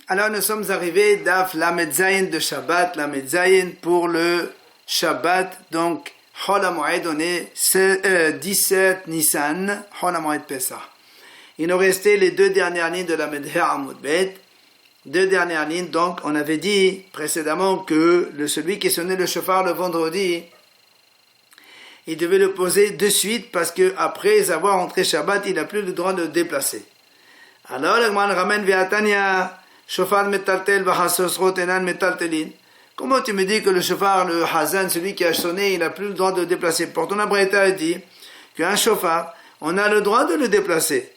Alors nous sommes arrivés d'Af Lamed Zayin de Shabbat, Lamed Zayin pour le Shabbat, donc Chol HaMoed, on est 17 Nissan, Chol HaMoed Pesach. Il nous restait les deux dernières lignes de Lamed He Amud Bet. Deux dernières lignes, donc on avait dit précédemment que celui qui sonnait le shofar le vendredi, il devait le poser de suite parce que après avoir entré Shabbat, il n'a plus le droit de le déplacer. Alors, le Gemara ramène Ve'atanya, shofar metaltel v'chasosrot enan metaltelin. Comment tu me dis que le shofar, le hazan, celui qui a sonné, il n'a plus le droit de le déplacer? Pourtant, la Braïta a dit qu'un shofar, on a le droit de le déplacer.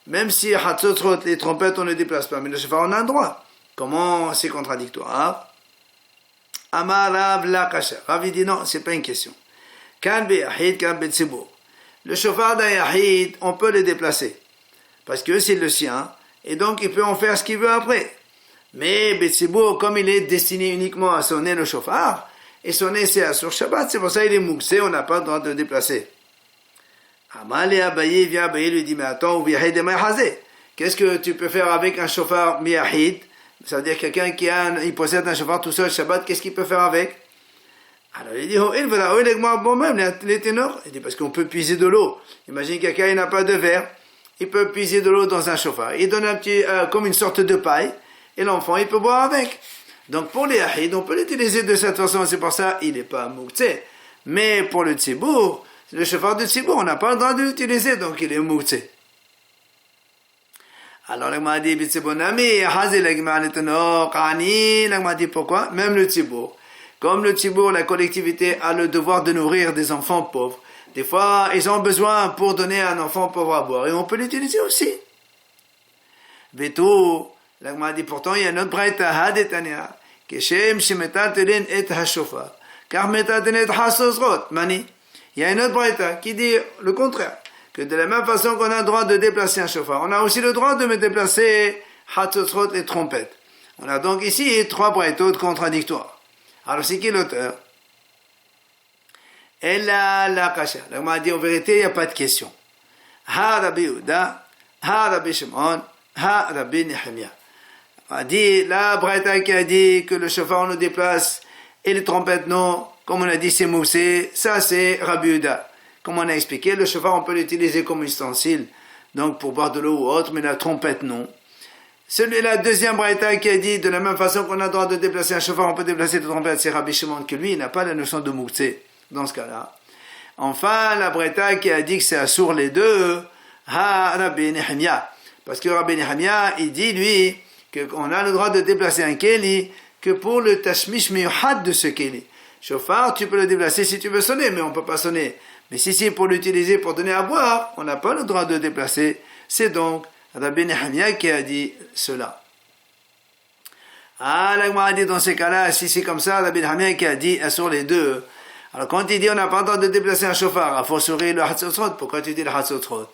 Même si hatzosrot, les trompettes, on ne les déplace pas, mais le shofar, on a le droit. Comment c'est contradictoire? Amar Rav la kasha. Rav dit non, c'est pas une question. Kan be'yahid, kan be'tzibur. Le shofar d'un yahid, on peut le déplacer. Parce que c'est le sien, et donc il peut en faire ce qu'il veut après. Mais be'tzibur, comme il est destiné uniquement à sonner le shofar, et sonner c'est sur Shabbat, c'est pour ça qu'il est mouxé, on n'a pas le droit de le déplacer. Amal et Abaye vient, Abaye lui dit, mais attends, ou yahid et ma'hazé. Qu'est-ce que tu peux faire avec un shofar miyahid? Ça veut dire quelqu'un il possède un shofar tout seul Shabbat, qu'est-ce qu'il peut faire avec? Alors il dit, les ténors. Il dit, parce qu'on peut puiser de l'eau. Imagine quelqu'un, il n'a pas de verre, il peut puiser de l'eau dans un shofar. Il donne un petit, comme une sorte de paille, et l'enfant, il peut boire avec. Donc pour les yahid, on peut l'utiliser de cette façon, c'est pour ça, il n'est pas mouktsé. Mais pour le tzibour, le shofar de tzibour, on n'a pas le droit de l'utiliser, donc il est mouktsé. Alors la Gemara dit, la Gemara dit pourquoi? Même le tzibour. Comme le tzibour, la collectivité a le devoir de nourrir des enfants pauvres. Des fois, ils ont besoin pour donner à un enfant pauvre à boire. Et on peut l'utiliser aussi. Veto, la Gemara dit pourtant, il y a notre braïta, hadetania, keshem shemetatelen et hashofar, car metatelen et hasosrot, mani. Il y a une autre braïta qui dit le contraire, que de la même façon qu'on a le droit de déplacer un shofar, on a aussi le droit de me déplacer hasosrot, les trompettes. On a donc ici trois braïtos contradictoires. Alors c'est qui l'auteur? Ella la kasha. La Gemara dit en vérité, il n'y a pas de question. Ha Rabbi Yehuda, ha Rabbi Shimon, ha Rabbi Nehemia. On a dit, la Braïta qui a dit que le shofar on le déplace et les trompettes non, comme on a dit c'est moussé, ça c'est Rabbi Yehuda. Comme on a expliqué, le shofar on peut l'utiliser comme ustensile, donc pour boire de l'eau ou autre, mais la trompette non. La deuxième braïta qui a dit de la même façon qu'on a le droit de déplacer un shofar, on peut déplacer de trompette, c'est Rabbi Shimon, que lui, il n'a pas la notion de mouktsé dans ce cas-là. Enfin, la braïta qui a dit que c'est assour les deux, ha Rabbi Nehemia. Parce que Rabbi Nehemia, il dit, lui, qu'on a le droit de déplacer un keli que pour le tashmish miyuhad de ce keli. Shofar, tu peux le déplacer si tu veux sonner, mais on ne peut pas sonner. Mais si c'est pour l'utiliser pour donner à boire, on n'a pas le droit de déplacer. C'est donc Rabbi Nehemia qui a dit cela. Ah, la Gemara a dit dans ces cas-là, si c'est comme ça, Rabbi Nehemia qui a dit sur les deux. Alors quand il dit on n'a pas le droit de déplacer un shofar, il faut sourire le hatzotrot. Pourquoi tu dis le hatzotrot?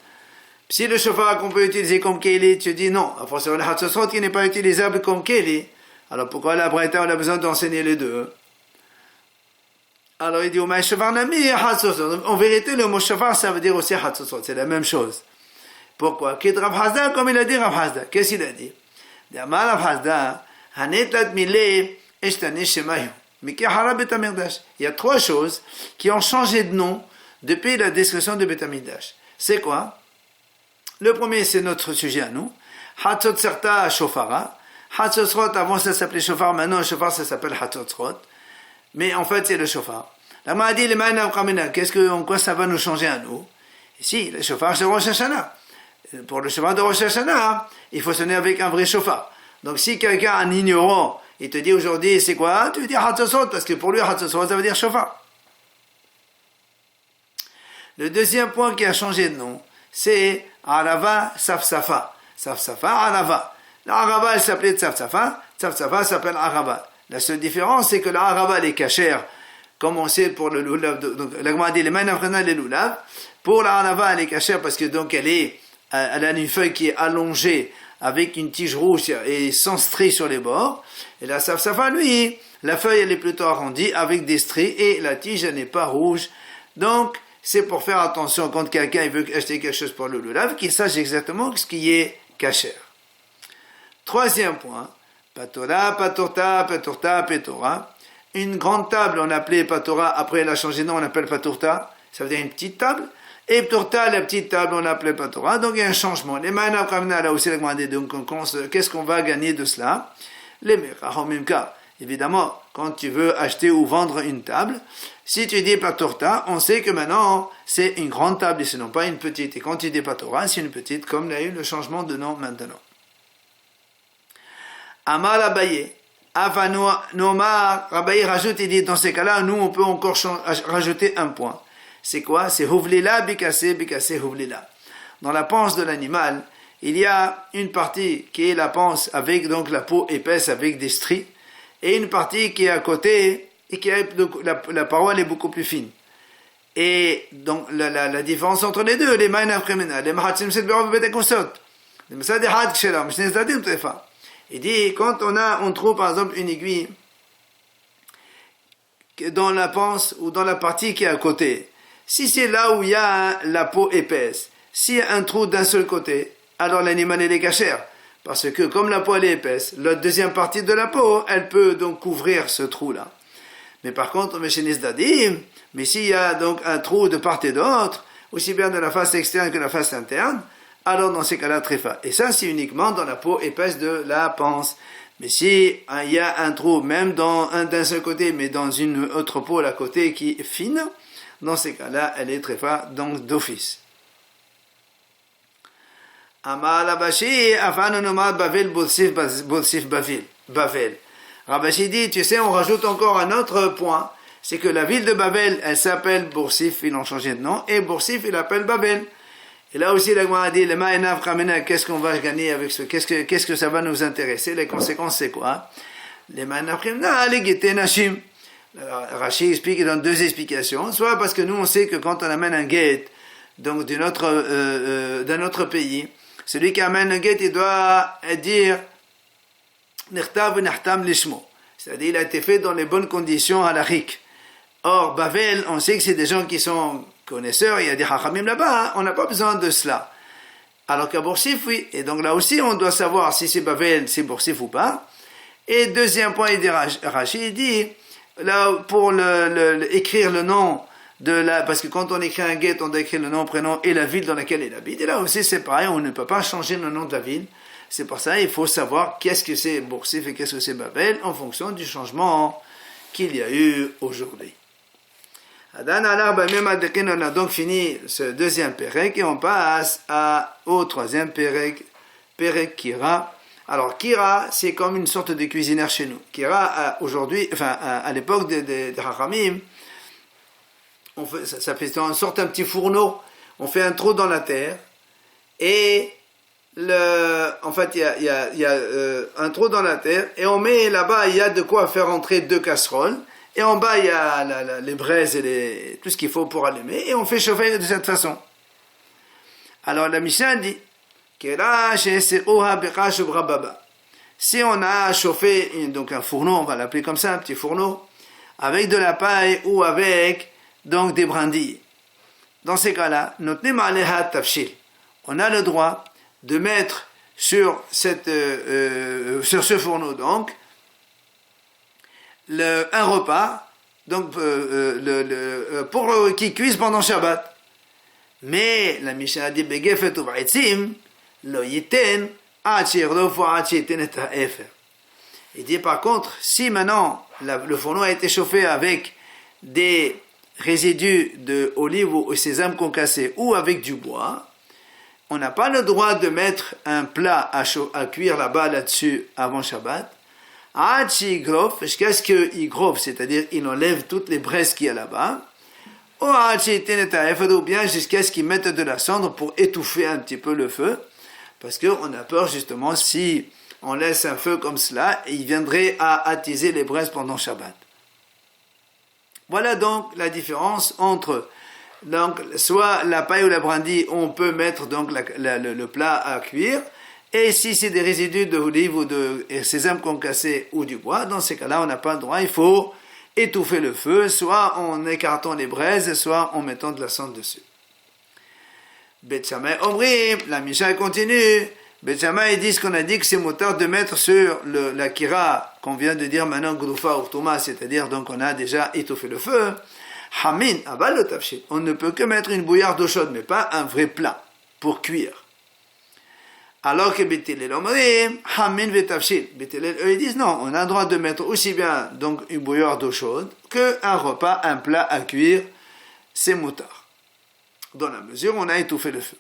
Si le shofar qu'on peut utiliser comme keli, tu dis non, il faut sourire le hatzotrot qui n'est pas utilisable comme keli. Alors pourquoi la Braïta on a besoin d'enseigner les deux? Alors il dit en vérité le mot shofar ça veut dire aussi hatzotrot, c'est la même chose. Pourquoi? Kid Rav Hazda, comme il a dit Rav Hazda. Qu'est-ce qu'il a dit? Il dit, Rav Hazda, Hanetat Mile, Eshtane Shemayu. Il y a trois choses qui ont changé de nom depuis la description de Beth Amikdash. C'est quoi? Le premier, c'est notre sujet à nous. Hatzotzerta Shofara. Hatzotzrot, avant ça s'appelait Shofar, maintenant le Shofar ça s'appelle Hatzotzrot. Mais en fait, c'est le Shofar. La m'a dit, en quoi ça va nous changer à nous? Ici, le Shofar, c'est Rosh Hashanah. Pour le shofar de Rosh Hashanah, il faut sonner avec un vrai shofar. Donc si quelqu'un, un ignorant, il te dit aujourd'hui c'est quoi? Tu veux dire Hatzosot, parce que pour lui Hatzosot ça veut dire shofar. Le deuxième point qui a changé de nom, c'est Arava Safsafa. Safsafa, Arava. L'Arava elle s'appelait Safsafa, Safsafa s'appelle Arava. La seule différence c'est que l'Arava elle est cachère, comme on sait pour le loulav. Donc la Gemara dit les mains les loulav. Pour l'Arava elle est cachère parce que donc elle a une feuille qui est allongée avec une tige rouge et sans stries sur les bords. Et la safsafa, lui, la feuille elle est plutôt arrondie avec des stries et la tige elle n'est pas rouge. Donc, c'est pour faire attention quand quelqu'un il veut acheter quelque chose pour le lulav, qu'il sache exactement ce qui est cachère. Troisième point, Patora, patorta, patorta, petora. Une grande table, on appelait patora, après elle a changé de nom, on appelle patorta, ça veut dire une petite table. Et petorta, la petite table, on appelait patora, donc il y a un changement. Les maïna kamna, là aussi, donc qu'est-ce qu'on va gagner de cela? Les cas. Évidemment, quand tu veux acheter ou vendre une table, si tu dis patorta, on sait que maintenant c'est une grande table et ce n'est pas une petite. Et quand tu dis patora, c'est une petite, comme il y a eu le changement de nom maintenant. Amal Abaye, Noma, Abaye rajoute et dit dans ces cas-là, nous on peut encore rajouter un point. C'est quoi? C'est Huvlila, Bikassé, Bikassé, Huvlila. Dans la panse de l'animal, il y a une partie qui est la panse avec donc la peau épaisse avec des stries, et une partie qui est à côté et qui a la paroi est beaucoup plus fine. Et donc la différence entre les deux, les maïna fremena, les mahatsim set be'ov betekosot, les masad had kshela, mishnes dadim trefa. Il dit quand on trouve par exemple une aiguille dans la panse ou dans la partie qui est à côté, si c'est là où il y a la peau épaisse, s'il y a un trou d'un seul côté, alors l'animal est cachère. Parce que comme la peau elle est épaisse, la deuxième partie de la peau, elle peut donc couvrir ce trou-là. Mais par contre, mais s'il y a donc un trou de part et d'autre, aussi bien de la face externe que de la face interne, alors dans ces cas-là, tréfa. Et ça, c'est uniquement dans la peau épaisse de la panse. Mais si il y a un trou, même d'un seul côté, mais dans une autre peau à côté qui est fine, dans ces cas-là, elle est tréfa, donc d'office. Amal Abashi, Afan nomad Bavel, Bolsif Bavel. Rabashi dit, tu sais, on rajoute encore un autre point, c'est que la ville de Babel, elle s'appelle Boursif, ils ont changé de nom, et Boursif, il l'appelle Babel. Et là aussi, la Gemara a dit, le Ma'enav Kamena, qu'est-ce qu'on va gagner avec ce, qu'est-ce que ça va nous intéresser? Les conséquences, c'est quoi? Les Ma'enav Kamena, les Gete Nashim. Rashi explique, il donne deux explications. Soit parce que nous, on sait que quand on amène un guet, donc d'un autre pays, celui qui amène un guet, il doit dire, Nechtav Nechtam Lishmo. C'est-à-dire, il a été fait dans les bonnes conditions halachiques. Or, Bavel, on sait que c'est des gens qui sont connaisseurs, il y a des hachamim là-bas, on n'a pas besoin de cela. Alors qu'à Boursif, oui. Et donc là aussi, on doit savoir si c'est Bavel, c'est Boursif ou pas. Et deuxième point, il dit, Rashi dit, là, pour écrire le nom parce que quand on écrit un guet, on doit écrire le nom, prénom et la ville dans laquelle il habite. Et là aussi, c'est pareil, on ne peut pas changer le nom de la ville. C'est pour ça qu'il faut savoir qu'est-ce que c'est Boursif et qu'est-ce que c'est Babel en fonction du changement qu'il y a eu aujourd'hui. On a donc fini ce deuxième Pérec et on passe au troisième Pérec, Pérec Kira. Alors Kira, c'est comme une sorte de cuisinière chez nous. Kira, aujourd'hui, à l'époque des Hachamim, ça fait en sorte un petit fourneau. On fait un trou dans la terre et en fait, il y a un trou dans la terre et on met là-bas, il y a de quoi faire entrer 2 casseroles et en bas, il y a les braises et tout ce qu'il faut pour allumer et on fait chauffer de cette façon. Alors la Mishnah dit si on a chauffé donc un fourneau, on va l'appeler comme ça, un petit fourneau, avec de la paille ou avec donc des brindilles, dans ces cas-là, on a le droit de mettre sur ce fourneau donc un repas donc pour qu'il cuise pendant Shabbat. Mais la Mishnah dit begefet u'baitzim lo yiten ad sheyirdofu ad sheyiten et ha'efer. Il dit par contre, si maintenant le fourneau a été chauffé avec des résidus d'olive ou sésame concassé ou avec du bois, on n'a pas le droit de mettre un plat à cuire là-dessus avant Shabbat. Jusqu'à ce qu'il grof, c'est-à-dire il enlève toutes les braises qu'il y a là-bas, ou bien jusqu'à ce qu'il mette de la cendre pour étouffer un petit peu le feu, parce qu'on a peur justement si on laisse un feu comme cela, il viendrait à attiser les braises pendant Shabbat. Voilà donc la différence entre donc soit la paille ou la brindille, on peut mettre donc le plat à cuire, et si c'est des résidus d'olive ou de sésame concassé ou du bois, dans ces cas-là, on n'a pas le droit, il faut étouffer le feu, soit en écartant les braises, soit en mettant de la cendre dessus. Bet Shammai Omri, la Mishnah continue, Bet Shammai, ils disent qu'on a dit que c'est motard de mettre sur la kira, qu'on vient de dire maintenant, Groufa ou Thomas, c'est-à-dire, donc on a déjà étouffé le feu. Hamin, aval le tafshil. On ne peut que mettre une bouillarde d'eau chaude, mais pas un vrai plat, pour cuire. Alors que Bethilel Omrim, Hamin ve tafshil. Bethilel, eux, ils disent non, on a le droit de mettre aussi bien donc une bouillarde d'eau chaude qu'un repas, un plat à cuire, c'est motard. Dans la mesure où on a étouffé le feu.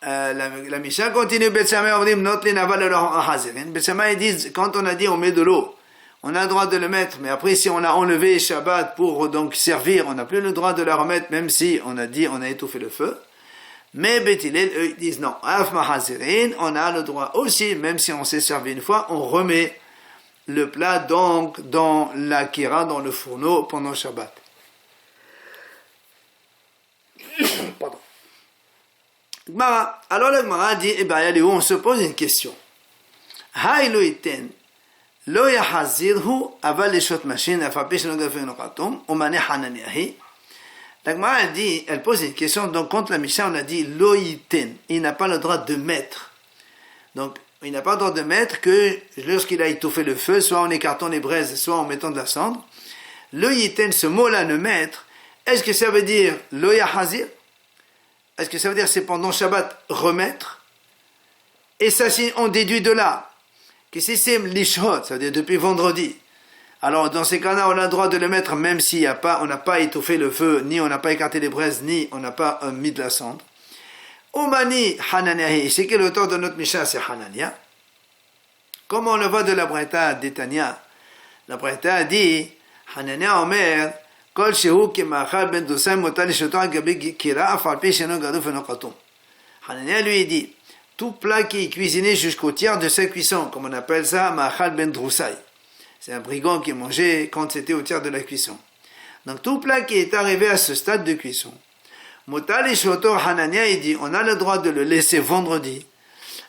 La Mishnah continue, Bet Shammai Omrim, not li naval le hazirin. Bet Shammai, ils disent, quand on a dit on met de l'eau, on a le droit de le mettre, mais après si on a enlevé Shabbat pour donc servir, on n'a plus le droit de la remettre, même si on a dit on a étouffé le feu. Mais Bet Hillel, eux, ils disent non, Af Mahazirin, on a le droit aussi, même si on s'est servi une fois, on remet le plat donc dans la kira, dans le fourneau pendant Shabbat. Pardon. Gmara. Alors le Gmara dit, eh bien, on se pose une question. Hay lo iten. לא יחזירו, אבל לשעות משין, אף על פי שלא גרפנו חתום, ומנה חנניהו. La Gemara elle pose une question, donc contre la Mishnah on a dit lo yiten, il n'a pas le droit de mettre. Donc il n'a pas le droit de mettre que lorsqu'il a étouffé le feu, soit en écartant les braises, soit en mettant de la cendre. Lo yiten, ce mot-là, ne mettre, est-ce que ça veut dire lo yahazir? Est-ce que ça veut dire c'est pendant Shabbat remettre? Et ça, on déduit de là que si c'est lishot, ça veut dire depuis vendredi, alors dans ces cas-là, on a le droit de le mettre même si on n'a pas étouffé le feu, ni on n'a pas écarté les braises, ni on n'a pas mis de la cendre. Omani Hananiah, c'est que l'auteur de notre Mishnah, c'est Hanania. Comme on le voit de la Braïta d'Etania, la Braïta dit, Hanania Omer, Kol shehu kemachal ben dosai motal lishoto agabi kira afal pi sheno gaduf eno katum. Hanania lui dit, tout plat qui est cuisiné jusqu'au tiers de sa cuisson, comme on appelle ça, ma'achal ben droussaï. C'est un brigand qui mangeait quand c'était au tiers de la cuisson. Donc tout plat qui est arrivé à ce stade de cuisson, Motal et Shotor Hanania, il dit, on a le droit de le laisser vendredi,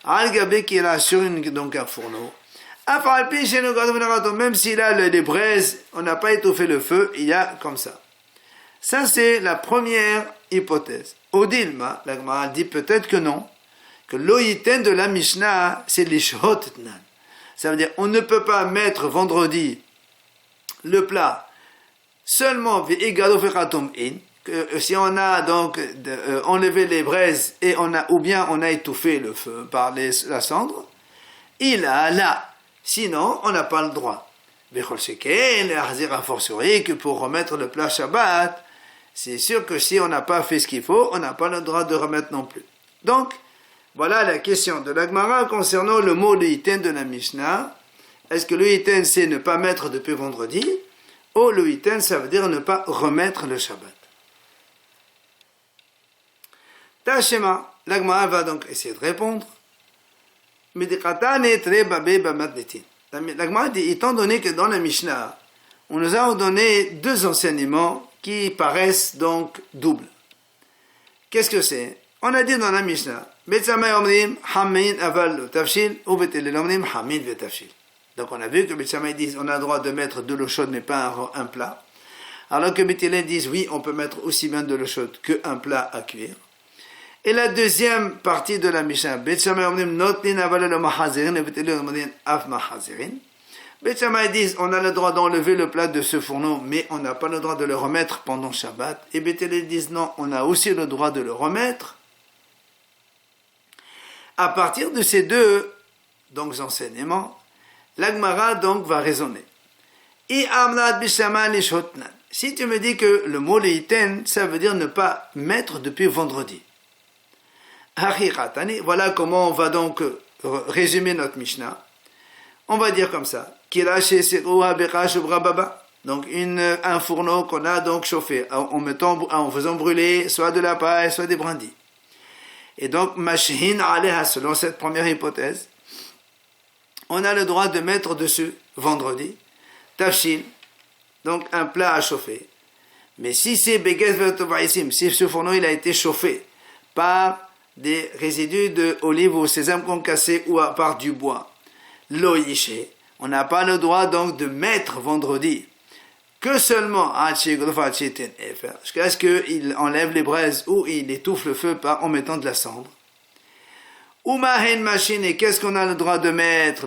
al-gabé qui est là sur donc un fourneau, même s'il a les braises, on n'a pas étouffé le feu, il y a comme ça. Ça c'est la première hypothèse. Odilma, la Gemara dit peut-être que non, que l'oïten de la Mishnah, c'est l'ishot tnan. Ça veut dire, on ne peut pas mettre vendredi le plat seulement que si on a donc enlevé les braises et ou bien on a étouffé le feu par la cendre, il a là. Sinon, on n'a pas le droit. Que pour remettre le plat Shabbat, c'est sûr que si on n'a pas fait ce qu'il faut, on n'a pas le droit de remettre non plus. Donc, voilà la question de la Gemara concernant le mot le iten de la Mishnah. Est-ce que le iten c'est ne pas mettre depuis vendredi, ou le iten ça veut dire ne pas remettre le Shabbat? Tashema, la Gemara va donc essayer de répondre. La Gemara dit, étant donné que dans la Mishnah, on nous a donné deux enseignements qui paraissent donc doubles. Qu'est-ce que c'est? On a dit dans la Mishnah, Bet Shammai Omrim, Hamin aval tafshil, ou Bet Hillel Omrim, Hamin ve tafshil. Donc on a vu que Bet Shammai dit, on a le droit de mettre de l'eau chaude, mais pas un plat. Alors que Bet Hillel dit, oui, on peut mettre aussi bien de l'eau chaude qu'un plat à cuire. Et la deuxième partie de la Mishnah, Bet Shammai Omrim, notlin aval le mahazirin, et Bet Hillel Omrim, af mahazirin. Bet Shammai dit, on a le droit d'enlever le plat de ce fourneau, mais on n'a pas le droit de le remettre pendant Shabbat. Et Bet Hillel dit, non, on a aussi le droit de le remettre. À partir de ces deux donc, enseignements, la Gemara donc va raisonner. Si tu me dis que le mot leiten, ça veut dire ne pas mettre depuis vendredi. Voilà comment on va donc résumer notre Mishnah. On va dire comme ça. Donc un fourneau qu'on a donc chauffé en faisant brûler soit de la paille, soit des brindilles. Et donc, mashin aléha, selon cette première hypothèse, on a le droit de mettre dessus, vendredi, tafshil, donc un plat à chauffer. Mais si c'est begez ve'tovaisim, si ce fourneau il a été chauffé par des résidus d'olive ou sésame concassé ou par du bois, lo yishe, on n'a pas le droit donc de mettre vendredi que seulement jusqu'à ce qu'il enlève les braises ou il étouffe le feu en mettant de la cendre. Umahen machine, et qu'est-ce qu'on a le droit de mettre?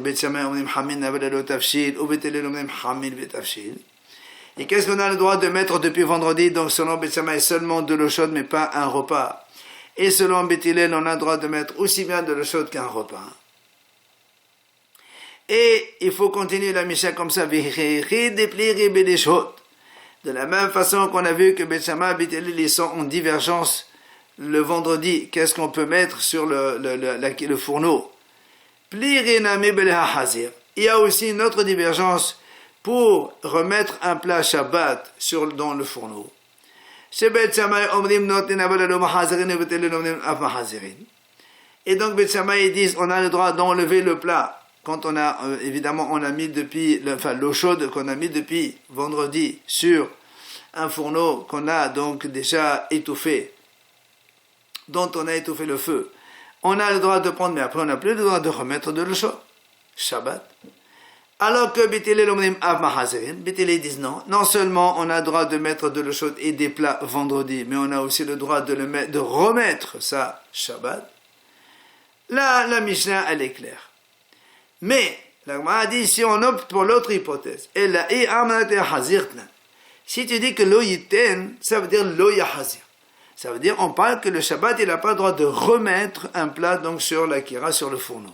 Et qu'est-ce qu'on a le droit de mettre depuis vendredi? Donc selon Bet Shammai seulement de l'eau chaude, mais pas un repas. Et selon Bet Hillel, on a le droit de mettre aussi bien de l'eau chaude qu'un repas. Et il faut continuer la Mishnah comme ça. De la même façon qu'on a vu que Bet Shammai et Bet Hillel, ils sont en divergence le vendredi. Qu'est-ce qu'on peut mettre sur le fourneau? Il y a aussi une autre divergence pour remettre un plat Shabbat dans le fourneau. Et donc Bet Shammai disent on a le droit d'enlever le plat quand on a évidemment on a mis depuis l'eau chaude qu'on a mis depuis vendredi sur un fourneau qu'on a donc déjà étouffé, dont on a étouffé le feu. On a le droit de prendre, mais après on n'a plus le droit de remettre de l'eau chaude Shabbat. Alors que Bet Hillel disent non seulement on a le droit de mettre de l'eau chaude et des plats vendredi, mais on a aussi le droit de remettre ça Shabbat. Là, la Mishnah, elle est claire. Mais, la Gemara dit, si on opte pour l'autre hypothèse, si tu dis que lo yiten, ça veut dire lo yahazir. Ça veut dire, on parle que le Shabbat, il n'a pas le droit de remettre un plat donc sur la kira, sur le fourneau.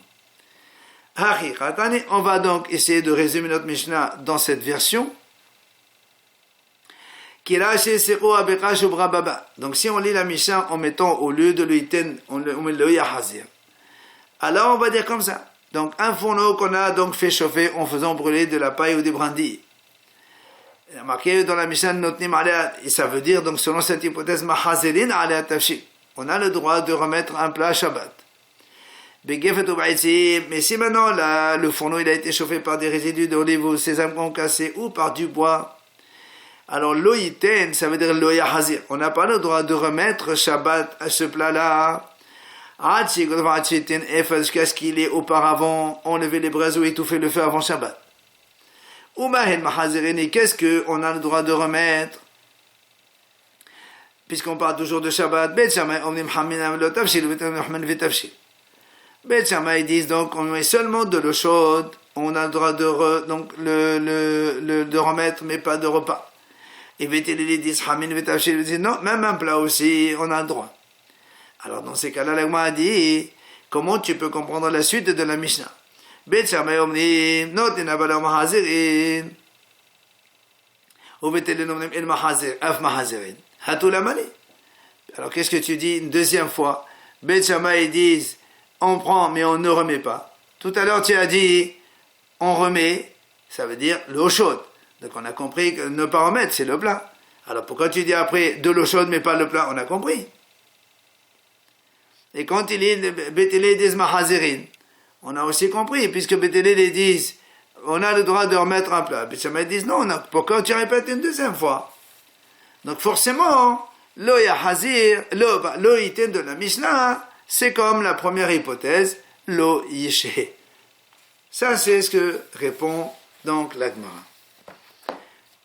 On va donc essayer de résumer notre Mishnah dans cette version. Donc si on lit la Mishnah en mettant au lieu de l'uiten, on met le yahazir. Alors on va dire comme ça. Donc un fourneau qu'on a donc fait chauffer en faisant brûler de la paille ou des brindilles. Il y a marqué dans la Mishnah notnim alea, et ça veut dire donc selon cette hypothèse mahazelin alea tafshil. On a le droit de remettre un plat Shabbat. Mais si maintenant le fourneau il a été chauffé par des résidus d'olive ou sésame concassé ou par du bois, alors lo yiten, ça veut dire lo yahazir. On n'a pas le droit de remettre Shabbat à ce plat-là jusqu'à ce qu'il ait auparavant enlevé les braises ou étouffé le feu avant Shabbat. Qu'est-ce qu'on a le droit de remettre? Puisqu'on parle toujours de Shabbat, Bet Shammai disent donc on met seulement de l'eau chaude, on a le droit de remettre, mais pas de repas. Et Bet Hillel disent non, même un plat aussi, on a le droit. Alors dans ces cas-là, la Gemara dit comment tu peux comprendre la suite de la Mishnah? Bet Shammai omnim notin aval mahazirin ou Bet Hillel omnim el mahazir af mahazirin hatul amali. Alors qu'est-ce que tu dis une deuxième fois? Bet Shammai disent on prend mais on ne remet pas. Tout à l'heure tu as dit on remet, ça veut dire l'eau chaude. Donc on a compris que ne pas remettre c'est le plat. Alors pourquoi tu dis après de l'eau chaude mais pas le plat? On a compris. Et quand il dit Bet Hillel disent mahazirin, on a aussi compris, puisque Bet Hillel disent on a le droit de remettre un plat. Bet Shammai disent non, pourquoi tu répètes une deuxième fois? Donc forcément, lo yahazir, lo yiten de la Mishnah, c'est comme la première hypothèse, lo yishe. Ça c'est ce que répond donc la Gemara.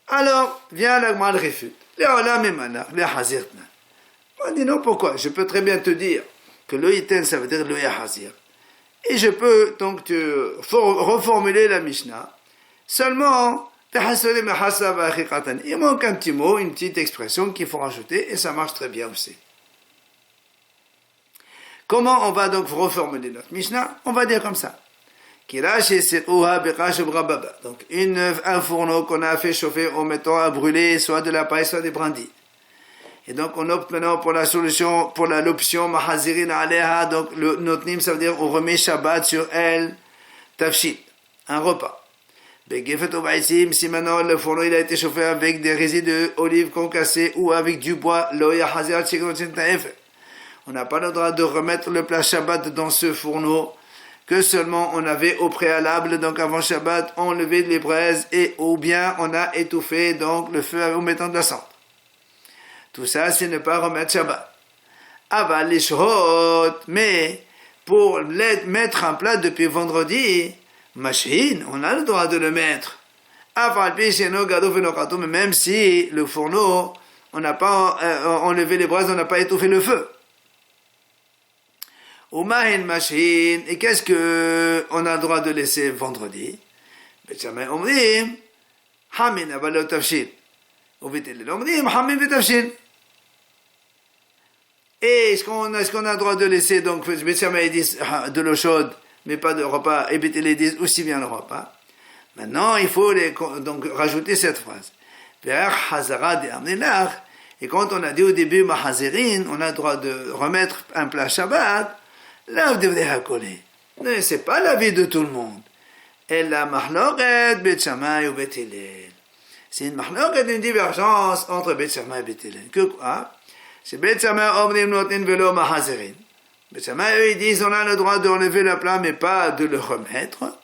Alors, vient la Gemara le réfute. Les olam emanar, les hazirtna. On dit non, pourquoi? Je peux très bien te dire que lo yiten, ça veut dire lo yahazir. Et je peux donc te reformuler la Mishnah. Seulement, il manque un petit mot, une petite expression qu'il faut rajouter, et ça marche très bien aussi. Comment on va donc reformuler notre Mishnah? On va dire comme ça. Donc, un fourneau qu'on a fait chauffer en mettant à brûler soit de la paille, soit des brindilles. Et donc, on opte maintenant pour la solution, pour l'option mahazirin aleha. Donc, le notnim, ça veut dire on remet Shabbat sur elle, tafshit, un repas. Si maintenant le fourneau il a été chauffé avec des résidus d'olive concassés ou avec du bois, on n'a pas le droit de remettre le plat Shabbat dans ce fourneau que seulement on avait au préalable, donc avant Shabbat, enlevé les braises et ou bien on a étouffé donc le feu en mettant de la cendre. Tout ça, c'est ne pas remettre Shabbat. Aval les shot, mais pour mettre un plat depuis vendredi, machine, on a le droit de le mettre. Aval picheno gadou fenokatou, mais même si le fourneau, on n'a pas enlevé les braises, on n'a pas étouffé le feu. Ou mahin mashin, et qu'est-ce que on a le droit de laisser vendredi? Bet Shammai omrim, hamin aval tafshin. Ou Bet Hillel omrim, hamin vetafshin. Et est-ce qu'on a le droit de laisser, donc, Bet Shammai dit de l'eau chaude, mais pas de repas, et Bet Hillel dit aussi bien le repas. Maintenant, il faut donc rajouter cette phrase. Et quand on a dit au début Mahazirin, on a le droit de remettre un plat Shabbat, là vous devez accoler. Mais c'est pas l'avis de tout le monde. Et la mahloket Bet Shammai ou Bet Hillel. C'est une mahloket, une divergence entre Bet Shammai et Bet Hillel. Que quoi? C'est Bet Shammai omrim notin velo Mahazirin. Bet Shammai, eux, ils disent on a le droit de relever le plat, mais pas de le remettre.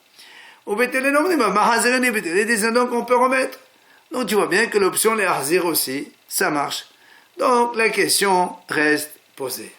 Ou Bet Hillel omrim Mahazirin et Bet Hillel disent donc on peut remettre. Donc tu vois bien que l'option les Hazir aussi, ça marche. Donc la question reste posée.